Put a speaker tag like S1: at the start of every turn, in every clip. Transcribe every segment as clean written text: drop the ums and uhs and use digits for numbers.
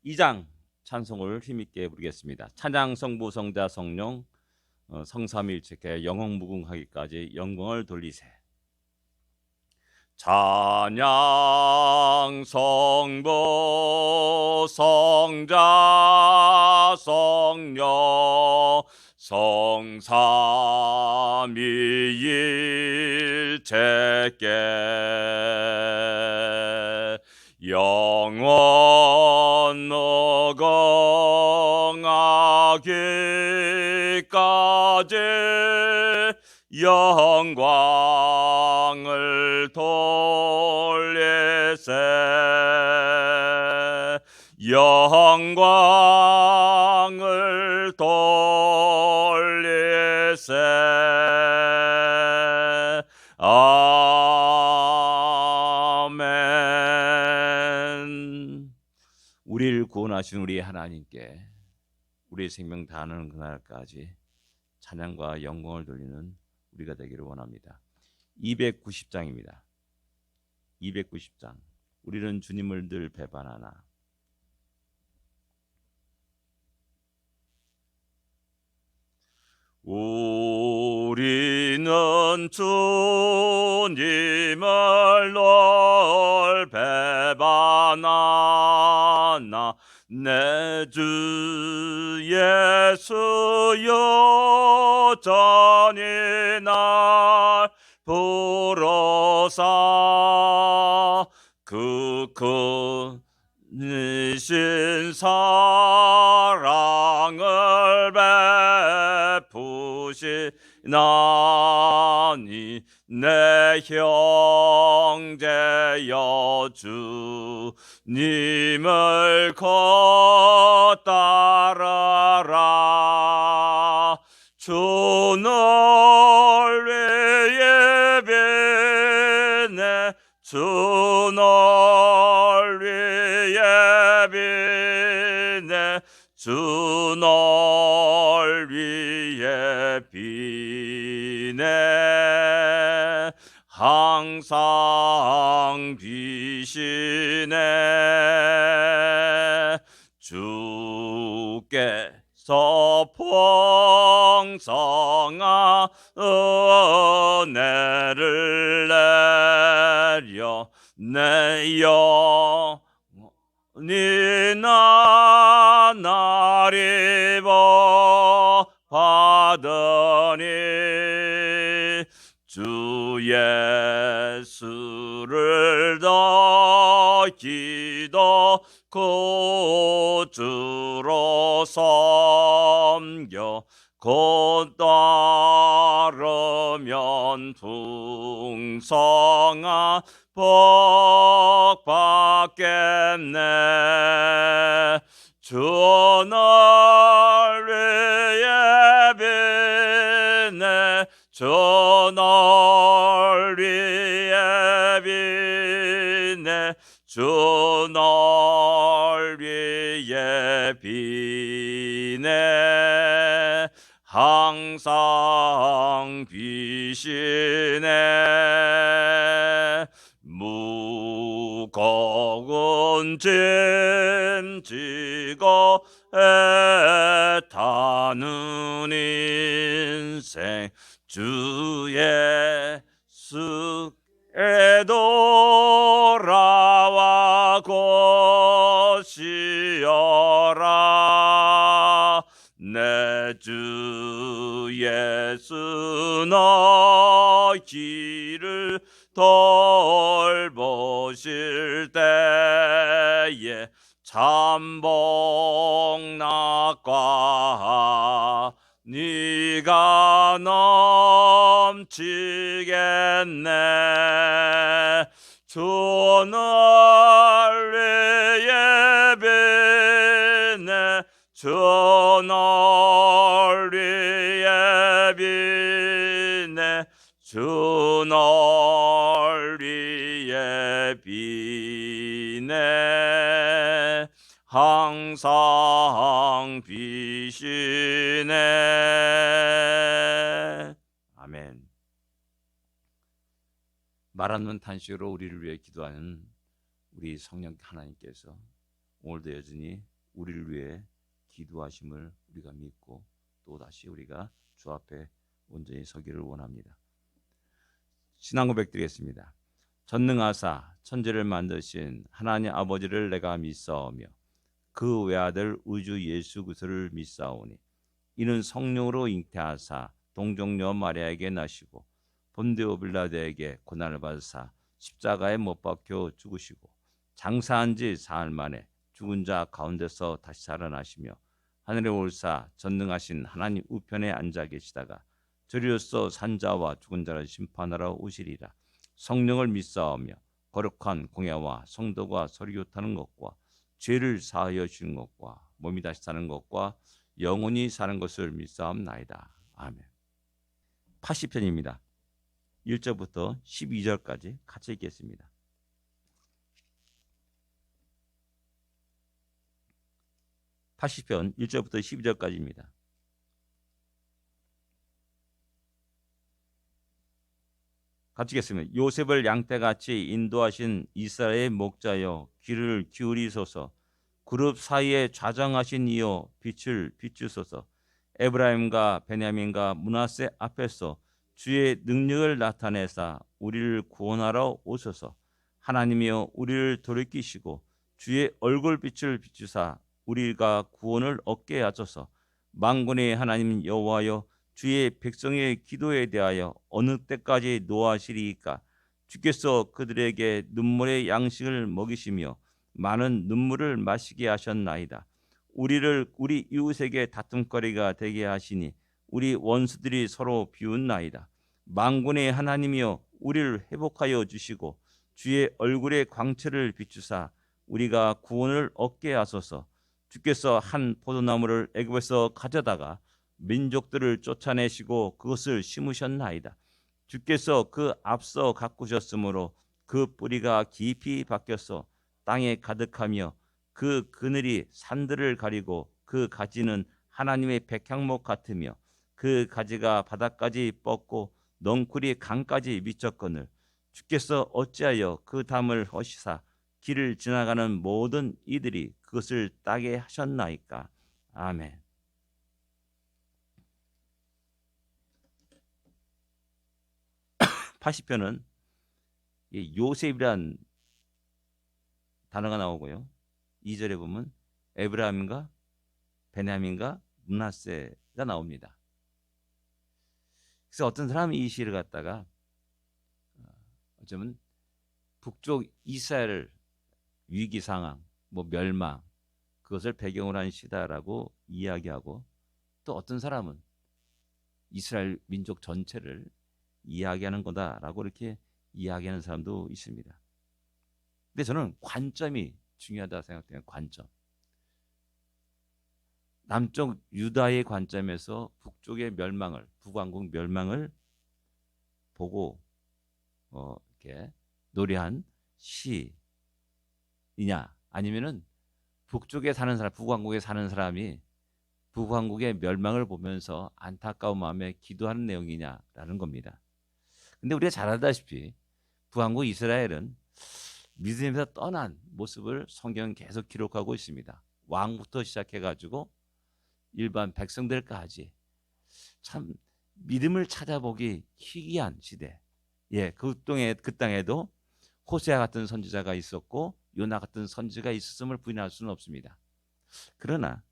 S1: 2장 찬송을 힘있게 부르겠습니다. 찬양 성부 성자 성령 성삼위일체계 영원무궁하기까지 영광을 돌리세. 찬양 성부 성자 성령 성삼위일체계 영원 무궁하기까지 영광을 돌리세. 영광을 돌리세. 아멘. 우리를 구원하신 우리 하나님께 우리의 생명 다하는 그날까지 찬양과 영광을 돌리는 우리가 되기를 원합니다. 290장입니다. 290장. 우리는 주님을 늘 배반하나. 우리는 주님을 늘 배반하나 내 주 예수 여전히 날 부르사 그 크신 사랑을 베푸시나니 내 형제여 주님을 따르라. 주는 위에 비네 주는 위에 비네 주는 위에 비네 항상 비시네. 주께서 풍성한 은혜를 내려 내 영혼이 나날이 받으니 주 예수를 더 기도 구주로 섬겨 곧 따르면 풍성한 복 받겠네. 주는 위에 비네 주는 위에 비네 주는 위에 비네 항상 비시네. 무거운 짐 지고 애타는 인생 주 예수께 돌아와 곧이어라. 내 주 예수 너 길을 돌보실 때에 참복낙과 네가 넘치겠네. 주는 위에 비네 주는 위에 비네 주는 위에 비네 항상 비시네. 아멘. 말 않는 탄식으로 우리를 위해 기도하는 우리 성령 하나님께서 오늘도 여전히 우리를 위해 기도하심을 우리가 믿고 또 다시 우리가 주 앞에 온전히 서기를 원합니다. 신앙 고백드리겠습니다. 전능하사 천지를 만드신 하나님 아버지를 내가 믿사오며 그 외아들 우주 예수 그리스도를 믿사오니 이는 성령으로 잉태하사 동정녀 마리아에게 나시고 본디오 빌라도에게 고난을 받으사 십자가에 못 박혀 죽으시고 장사한 지 사흘 만에 죽은 자 가운데서 다시 살아나시며 하늘에 올사 전능하신 하나님 우편에 앉아 계시다가 저리로서 산자와 죽은 자를 심판하러 오시리라. 성령을 믿사오며 거룩한 공예와 성도가 서로 교통하는 것과 죄를 사하여 주는 것과 몸이 다시 사는 것과 영원히 사는 것을 믿사옵나이다. 아멘. 80편입니다. 1절부터 12절까지 같이 읽겠습니다. 80편 1절부터 12절까지입니다. 같이 읽겠습니다. 요셉을 양떼같이 인도하신 이스라엘의 목자여 귀를 기울이소서. 그룹 사이에 좌정하신 이여 빛을 비추소서. 에브라임과 베냐민과 므낫세 앞에서 주의 능력을 나타내사 우리를 구원하러 오소서. 하나님이여 우리를 돌이키시고 주의 얼굴빛을 비추사 우리가 구원을 얻게 하소서. 만군의 하나님 여호와여 주의 백성의 기도에 대하여 어느 때까지 노하시리이까? 주께서 그들에게 눈물의 양식을 먹이시며 많은 눈물을 마시게 하셨나이다. 우리를 우리 이웃에게 다툼거리가 되게 하시니 우리 원수들이 서로 비웃나이다. 만군의 하나님이여 우리를 회복하여 주시고 주의 얼굴의 광채를 비추사 우리가 구원을 얻게 하소서. 주께서 한 포도나무를 애굽에서 가져다가 민족들을 쫓아내시고 그것을 심으셨나이다. 주께서 그 앞서 가꾸셨으므로 그 뿌리가 깊이 박혀서 땅에 가득하며 그 그늘이 산들을 가리고 그 가지는 하나님의 백향목 같으며 그 가지가 바닥까지 뻗고 넝쿨이 강까지 미쳤거늘 주께서 어찌하여 그 담을 허시사 길을 지나가는 모든 이들이 그것을 따게 하셨나이까? 아멘. 80편은 요셉이란 단어가 나오고요. 2절에 보면 에브라임과 베냐민과 므낫세가 나옵니다. 그래서 어떤 사람이 이 시를 갖다가 어쩌면 북쪽 이스라엘 위기 상황, 멸망 그것을 배경으로 한 시다라고 이야기하고 또 어떤 사람은 이스라엘 민족 전체를 이야기하는 거다라고 이렇게 이야기하는 사람도 있습니다. 근데 저는 관점이 중요하다 생각해요. 관점. 남쪽 유다의 관점에서 북쪽의 멸망을, 북왕국 멸망을 보고 이렇게 노래한 시이냐, 아니면은 북쪽에 사는 사람, 북왕국에 사는 사람이 북왕국의 멸망을 보면서 안타까운 마음에 기도하는 내용이냐라는 겁니다. 근데 우리가 잘 알다시피 북왕국 이스라엘은 믿음에서 떠난 모습을 성경은 계속 기록하고 있습니다. 왕부터 시작해가지고 일반 백성들까지 참 믿음을 찾아보기 희귀한 시대. 그 땅에도 호세아 같은 선지자가 있었고 요나 같은 선지자가 있었음을 부인할 수는 없습니다. 그러나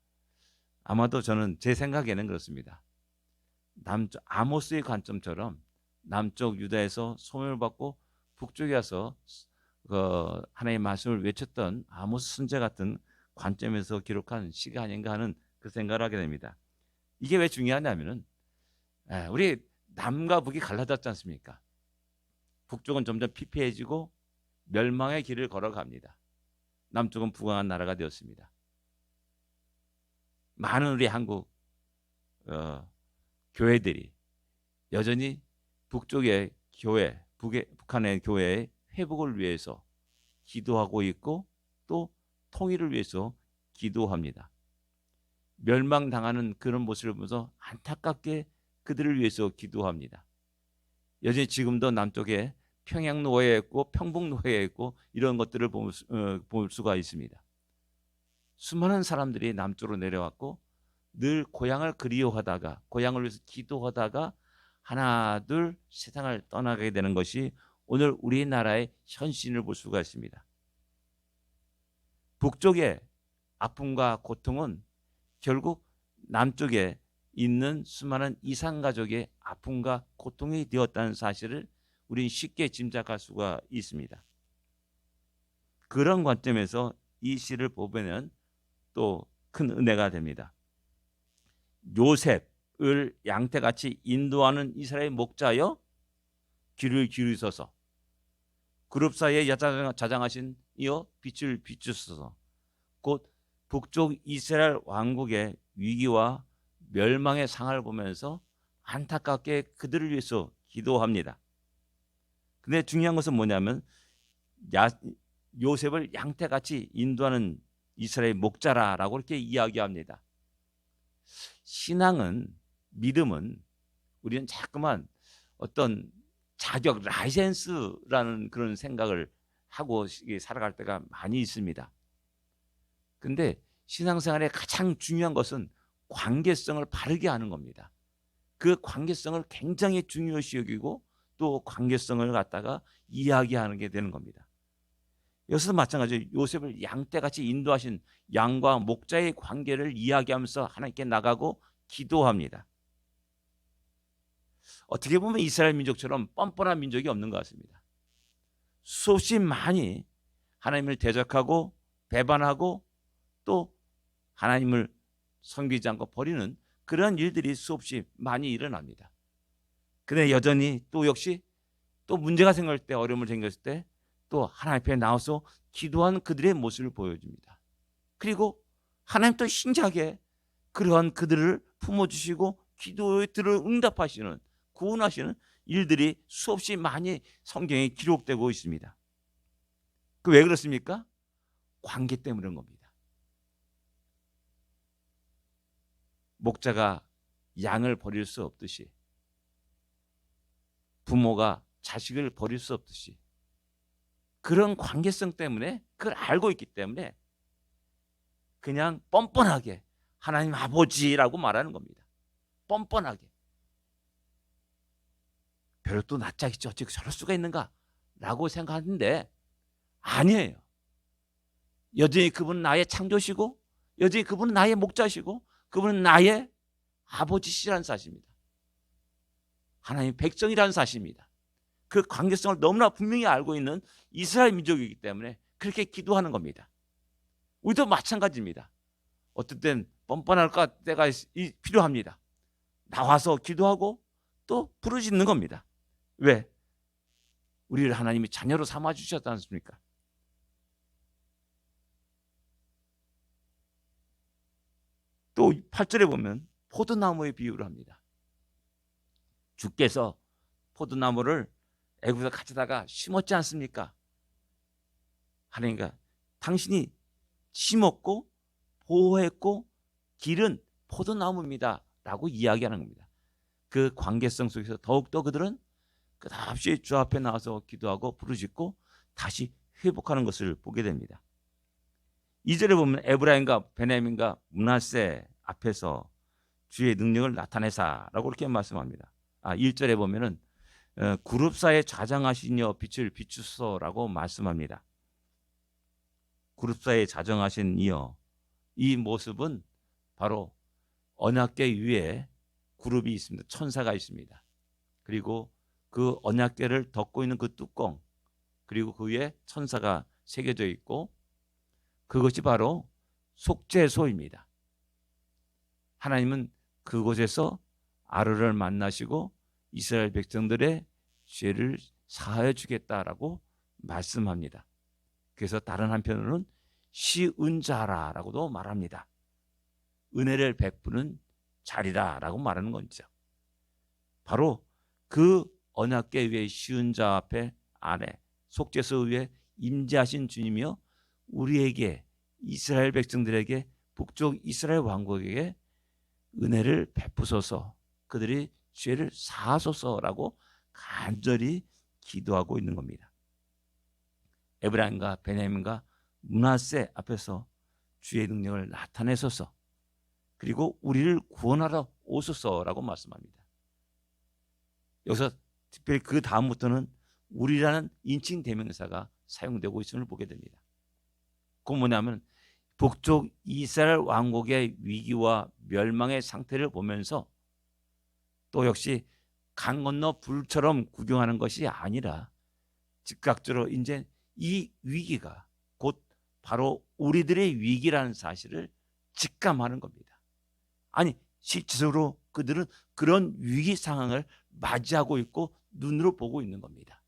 S1: 아마도 저는 제 생각에는 그렇습니다. 남쪽 아모스의 관점처럼 남쪽 유다에서 소명을 받고 북쪽에 와서 하나님의 말씀을 외쳤던 아모스 선지자 같은 관점에서 기록한 시가 아닌가 하는 그 생각을 하게 됩니다. 이게 왜 중요하냐면은 우리 남과 북이 갈라졌지 않습니까? 북쪽은 점점 피폐해지고 멸망의 길을 걸어갑니다. 남쪽은 부강한 나라가 되었습니다. 많은 우리 한국 교회들이 여전히 북쪽의 교회, 북한의 교회의 회복을 위해서 기도하고 있고 또 통일을 위해서 기도합니다. 멸망당하는 그런 모습을 보면서 안타깝게 그들을 위해서 기도합니다. 여전히 지금도 남쪽에 평양 노예에 있고 평북 노예에 있고 이런 것들을 볼 수가 있습니다. 수많은 사람들이 남쪽으로 내려왔고 늘 고향을 그리워하다가 고향을 위해서 기도하다가 하나 둘 세상을 떠나게 되는 것이 오늘 우리나라의 현실을 볼 수가 있습니다. 북쪽의 아픔과 고통은 결국 남쪽에 있는 수많은 이산가족의 아픔과 고통이 되었다는 사실을 우리는 쉽게 짐작할 수가 있습니다. 그런 관점에서 이 시를 보면 또 큰 은혜가 됩니다. 요셉을 양떼같이 인도하는 이스라엘 목자여 귀를 기울이소서. 그룹 사이에 자장하신 이여 빛을 비추소서. 곧 북쪽 이스라엘 왕국의 위기와 멸망의 상황을 보면서 안타깝게 그들을 위해서 기도합니다. 근데 중요한 것은 뭐냐면 요셉을 양떼같이 인도하는 이스라엘 목자라라고 이렇게 이야기합니다. 신앙은, 믿음은 우리는 자꾸만 어떤 자격, 라이센스라는 그런 생각을 하고 살아갈 때가 많이 있습니다. 근데 신앙생활의 가장 중요한 것은 관계성을 바르게 하는 겁니다. 그 관계성을 굉장히 중요시 여기고 또 관계성을 갖다가 이야기하는 게 되는 겁니다. 여기서도 마찬가지로 요셉을 양떼같이 인도하신 양과 목자의 관계를 이야기하면서 하나님께 나가고 기도합니다. 어떻게 보면 이스라엘 민족처럼 뻔뻔한 민족이 없는 것 같습니다. 수없이 많이 하나님을 대적하고 배반하고 또 하나님을 섬기지 않고 버리는 그러한 일들이 수없이 많이 일어납니다. 근데 여전히 또 역시 또 문제가 생길 때, 어려움을 생겼을 때 또 하나님 앞에 나와서 기도한 그들의 모습을 보여줍니다. 그리고 하나님 또 신기하게 그러한 그들을 품어주시고 기도에 들어 응답하시는, 구원하시는 일들이 수없이 많이 성경에 기록되고 있습니다. 그 왜 그렇습니까? 관계 때문에 그런 겁니다. 목자가 양을 버릴 수 없듯이 부모가 자식을 버릴 수 없듯이 그런 관계성 때문에 그걸 알고 있기 때문에 그냥 뻔뻔하게 하나님 아버지라고 말하는 겁니다. 뻔뻔하게. 별로 또 낯짝이지 어떻게 저럴 수가 있는가 라고 생각하는데 아니에요. 여전히 그분은 나의 창조시고 여전히 그분은 나의 목자시고 그분은 나의 아버지시라는 사실입니다. 하나님의 백성이라는 사실입니다. 그 관계성을 너무나 분명히 알고 있는 이스라엘 민족이기 때문에 그렇게 기도하는 겁니다. 우리도 마찬가지입니다. 어떤 때는 뻔뻔할 때가 필요합니다. 나와서 기도하고 또 부르짖는 겁니다. 왜? 우리를 하나님이 자녀로 삼아주셨지 않습니까? 또 8절에 보면 포도나무의 비유를 합니다. 주께서 포도나무를 애굽에서 가져다가 심었지 않습니까? 하나님과 당신이 심었고 보호했고 기른 포도나무입니다 라고 이야기하는 겁니다. 그 관계성 속에서 더욱더 그들은 끝없이 주 앞에 나와서 기도하고 부르짖고 다시 회복하는 것을 보게 됩니다. 2절에 보면 에브라임과 베냐민과 므낫세 앞에서 주의 능력을 나타내사라고 이렇게 말씀합니다. 1절에 보면은 그룹 사이에 자장하시며 빛을 비추소서라고 말씀합니다. 그룹 사이에 자정하신 이여, 이 모습은 바로 언약궤 위에 그룹이 있습니다. 천사가 있습니다. 그리고 그 언약궤를 덮고 있는 그 뚜껑, 그리고 그 위에 천사가 새겨져 있고 그것이 바로 속죄소입니다. 하나님은 그곳에서 아론을 만나시고 이스라엘 백성들의 죄를 사하여 주겠다라고 말씀합니다. 그래서 다른 한편으로는 시은자라라고도 말합니다. 은혜를 베푸는 자리라라고 말하는 거죠. 바로 그 언약궤 위에 시은자 앞에 안에 속죄소 위에 임재하신 주님이여 우리에게 이스라엘 백성들에게 북쪽 이스라엘 왕국에게 은혜를 베푸소서 그들이 죄를 사하소서라고 간절히 기도하고 있는 겁니다. 에브라임과 베냐민과 므낫세 앞에서 주의 능력을 나타내소서. 그리고 우리를 구원하러 오소서라고 말씀합니다. 여기서 특별히 그 다음부터는 우리라는 인칭 대명사가 사용되고 있음을 보게 됩니다. 그건 뭐냐면 북쪽 이스라엘 왕국의 위기와 멸망의 상태를 보면서 또 역시 강 건너 불처럼 구경하는 것이 아니라 즉각적으로 이제 이 위기가 곧 바로 우리들의 위기라는 사실을 직감하는 겁니다. 아니 실질적으로 그들은 그런 위기 상황을 맞이하고 있고 눈으로 보고 있는 겁니다.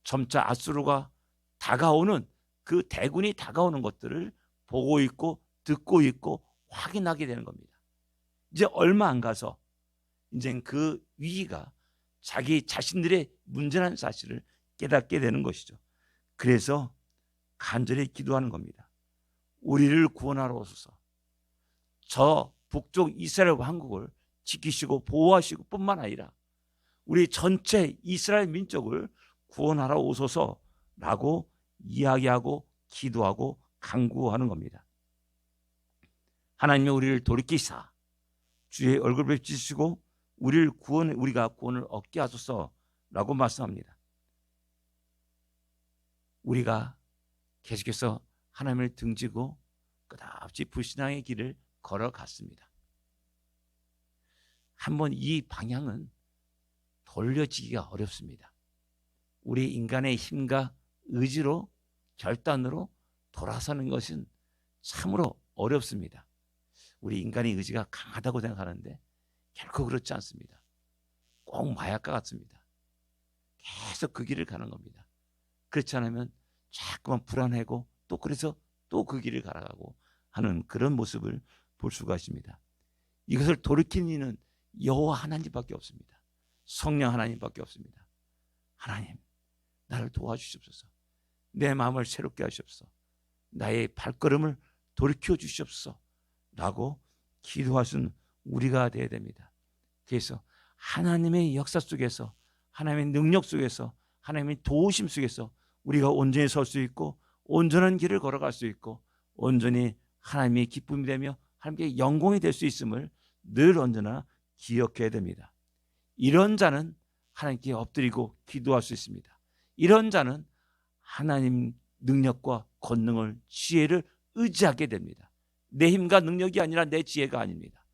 S1: 점차 아수르가 다가오는 그 대군이 다가오는 것들을 보고 있고 듣고 있고 확인하게 되는 겁니다. 이제 얼마 안 가서 이제 그 위기가 자기 자신들의 문제라는 사실을 깨닫게 되는 것이죠. 그래서 간절히 기도하는 겁니다. 우리를 구원하러 오소서. 저 북쪽 이스라엘 왕국을 지키시고 보호하시고 뿐만 아니라 우리 전체 이스라엘 민족을 구원하러 오소서라고 이야기하고 기도하고 간구하는 겁니다. 하나님이 우리를 돌이키사 주의 얼굴을 비추시고 우리가 구원을 얻게 하소서라고 말씀합니다. 우리가 계속해서 하나님을 등지고 끝없이 불신앙의 길을 걸어갔습니다. 한번 이 방향은 돌려지기가 어렵습니다. 우리 인간의 힘과 의지로 결단으로 돌아서는 것은 참으로 어렵습니다. 우리 인간의 의지가 강하다고 생각하는데 결코 그렇지 않습니다. 꼭 마약과 같습니다. 계속 그 길을 가는 겁니다. 그렇지 않으면 자꾸만 불안하고 또 그래서 또 그 길을 가라가고 하는 그런 모습을 볼 수가 있습니다. 이것을 돌이키는 이는 여호와 하나님밖에 없습니다. 성령 하나님밖에 없습니다. 하나님, 나를 도와주시옵소서. 내 마음을 새롭게 하시옵소서. 나의 발걸음을 돌이켜 주시옵소서 라고 기도할 수 있는 우리가 되어야 됩니다. 그래서 하나님의 역사 속에서 하나님의 능력 속에서 하나님의 도우심 속에서 우리가 온전히 설 수 있고 온전한 길을 걸어갈 수 있고 온전히 하나님의 기쁨이 되며 하나님께 영광이 될 수 있음을 늘 언제나 기억해야 됩니다. 이런 자는 하나님께 엎드리고 기도할 수 있습니다. 이런 자는 하나님 능력과 권능을 지혜를 의지하게 됩니다. 내 힘과 능력이 아니라 내 지혜가 아닙니다.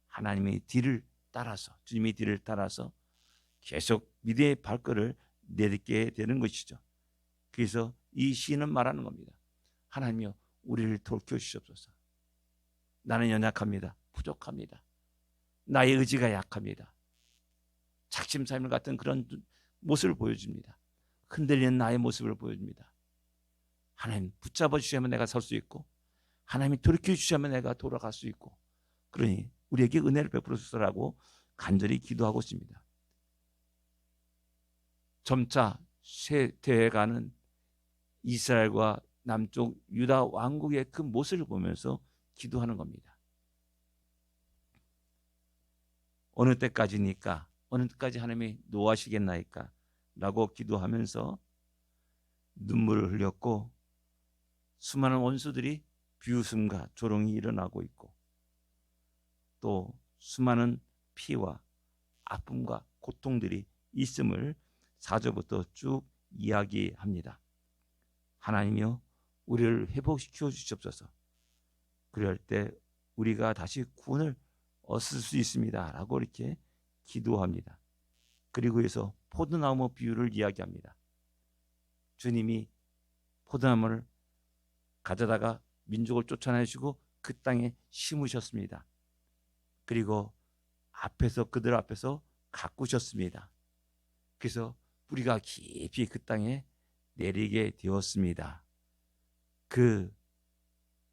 S1: 하나님의 뒤를 따라서 주님의 뒤를 따라서 계속 믿음의 발걸음을 내딛게 되는 것이죠. 그래서 이 시인은 말하는 겁니다. 하나님이여 우리를 돌켜주시옵소서. 나는 연약합니다. 부족합니다. 나의 의지가 약합니다. 작심삼일 같은 그런 모습을 보여줍니다. 흔들리는 나의 모습을 보여줍니다. 하나님 붙잡아 주시면 내가 설 수 있고 하나님이 돌이켜 주시면 내가 돌아갈 수 있고 그러니 우리에게 은혜를 베풀어 주소서라고 간절히 기도하고 있습니다. 점차 쇠퇴해가는 이스라엘과 남쪽 유다 왕국의 그 모습을 보면서 기도하는 겁니다. 어느 때까지니까 어느 때까지 하나님이 노하시겠나이까 라고 기도하면서 눈물을 흘렸고 수많은 원수들이 비웃음과 조롱이 일어나고 있고 또 수많은 피와 아픔과 고통들이 있음을 4절부터 쭉 이야기합니다. 하나님이여 우리를 회복시켜 주시옵소서. 그럴 때 우리가 다시 구원을 얻을 수 있습니다 라고 이렇게 기도합니다. 그리고 해서 포도나무 비유를 이야기합니다. 주님이 포도나무를 가져다가 민족을 쫓아내시고 그 땅에 심으셨습니다. 그리고 그들 앞에서 가꾸셨습니다. 그래서 뿌리가 깊이 그 땅에 내리게 되었습니다.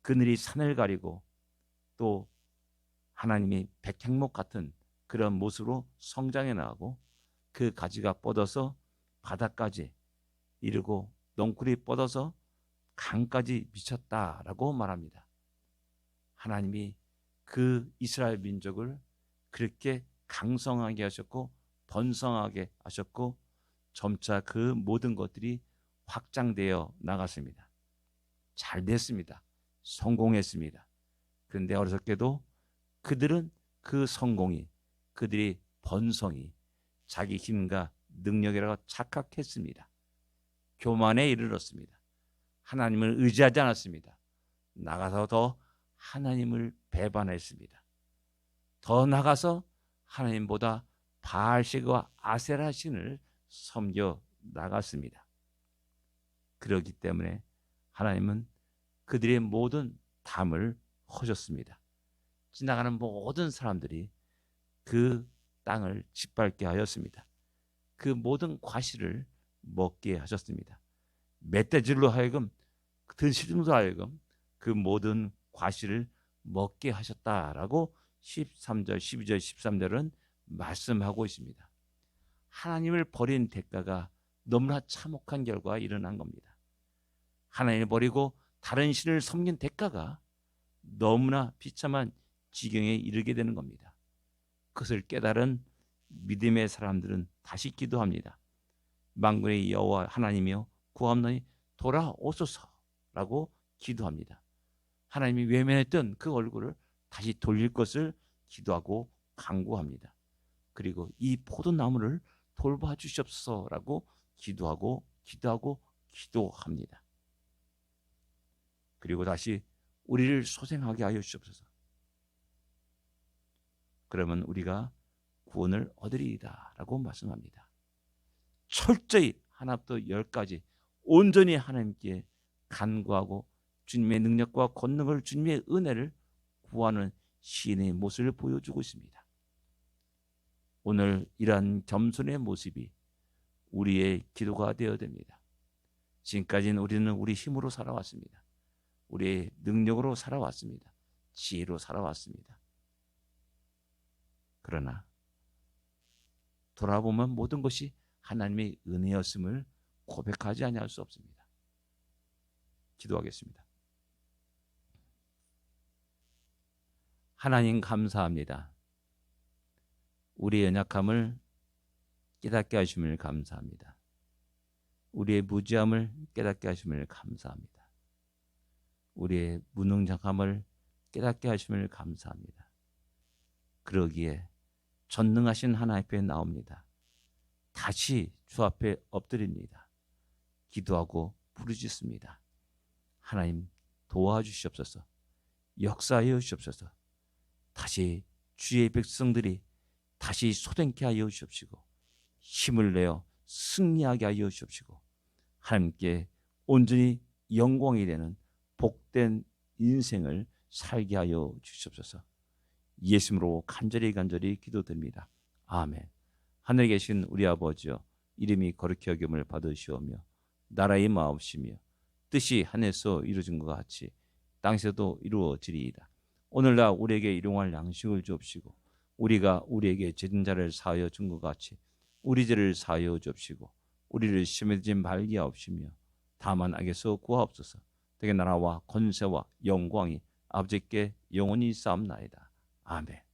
S1: 그늘이 산을 가리고 또 하나님이 백향목 같은 그런 모습으로 성장해 나가고 그 가지가 뻗어서 바다까지 이르고 넝쿨이 뻗어서 강까지 미쳤다라고 말합니다. 하나님이 그 이스라엘 민족을 그렇게 강성하게 하셨고 번성하게 하셨고 점차 그 모든 것들이 확장되어 나갔습니다. 잘 됐습니다. 성공했습니다. 그런데 어리석게도 그들은 그 성공이, 그들의 번성이 자기 힘과 능력이라고 착각했습니다. 교만에 이르렀습니다. 하나님을 의지하지 않았습니다. 나가서 더 하나님을 배반했습니다. 더 나가서 하나님보다 바알신과 아세라 신을 섬겨 나갔습니다. 그렇기 때문에 하나님은 그들의 모든 담을 허셨습니다. 지나가는 모든 사람들이 그 땅을 짓밟게 하였습니다. 그 모든 과실을 먹게 하셨습니다. 멧돼지로 하여금, 들짐승으로 하여금 그 모든 과실을 먹게 하셨다라고 13절, 12절, 13절은 말씀하고 있습니다. 하나님을 버린 대가가 너무나 참혹한 결과가 일어난 겁니다. 하나님을 버리고 다른 신을 섬긴 대가가 너무나 비참한 지경에 이르게 되는 겁니다. 그것을 깨달은 믿음의 사람들은 다시 기도합니다. 만군의 여호와 하나님이여 구하옵나니 돌아오소서라고 기도합니다. 하나님이 외면했던 그 얼굴을 다시 돌릴 것을 기도하고 간구합니다. 그리고 이 포도나무를 돌봐주시옵소서라고 기도합니다. 그리고 다시 우리를 소생하게 하여 주시옵소서. 그러면 우리가 구원을 얻으리이다라고 말씀합니다. 철저히 하나부터 10까지 온전히 하나님께 간구하고 주님의 능력과 권능을, 주님의 은혜를 구하는 시인의 모습을 보여주고 있습니다. 오늘 이러한 겸손의 모습이 우리의 기도가 되어야 됩니다. 지금까지는 우리는 우리 힘으로 살아왔습니다. 우리의 능력으로 살아왔습니다. 지혜로 살아왔습니다. 그러나 돌아보면 모든 것이 하나님의 은혜였음을 고백하지 아니할 수 없습니다. 기도하겠습니다. 하나님 감사합니다. 우리의 연약함을 깨닫게 하심을 감사합니다. 우리의 무지함을 깨닫게 하심을 감사합니다. 우리의 무능력함을 깨닫게 하심을 감사합니다. 그러기에 전능하신 하나님 앞에 나옵니다. 다시 주 앞에 엎드립니다. 기도하고 부르짖습니다. 하나님 도와주시옵소서. 역사하여 주시옵소서. 다시 주의 백성들이 다시 소생케 하여 주옵시고 힘을 내어 승리하게 하여 주옵시고 하나님께 온전히 영광이 되는 복된 인생을 살게 하여 주시옵소서. 예수님으로 간절히 기도드립니다. 아멘. 하늘에 계신 우리 아버지여, 이름이 거룩히 여김을 받으시오며 나라의 마옵시며 뜻이 하늘에서 이루어진 것 같이 땅에서도 이루어지리이다. 오늘날 우리에게 일용할 양식을 주옵시고 우리가 우리에게 죄진 자를 사하여 준 것 같이 우리 죄를 사하여 주옵시고 우리를 시험에 들지 말게 하옵시며 다만 악에서 구하옵소서. 되게 나라와 권세와 영광이 아버지께 영원히 쌓옵나이다. 아멘.